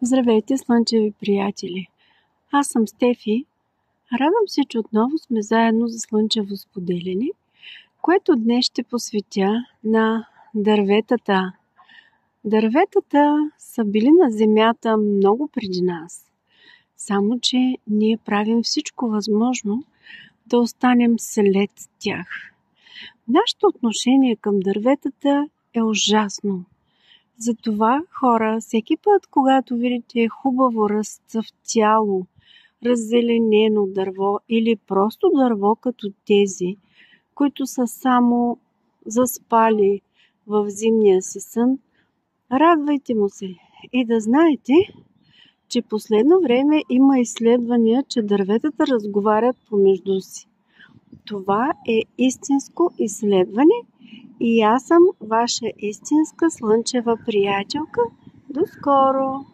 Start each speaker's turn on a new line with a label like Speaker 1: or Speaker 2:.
Speaker 1: Здравейте, слънчеви приятели! Аз съм Стефи. Радвам се, че отново сме заедно за слънчево споделяне, което днес ще посветя на дърветата. Дърветата са били на земята много преди нас. Само че ние правим всичко възможно да останем след тях. Нашето отношение към дърветата е ужасно. Затова, хора, всеки път, когато видите хубаво разцъфтяло, раззеленено дърво или просто дърво като тези, които са само заспали в зимния си сън, радвайте му се и да знаете, че последно време има изследвания, че дърветата разговарят помежду си. Това е истинско изследване и аз съм ваша истинска слънчева приятелка. До скоро!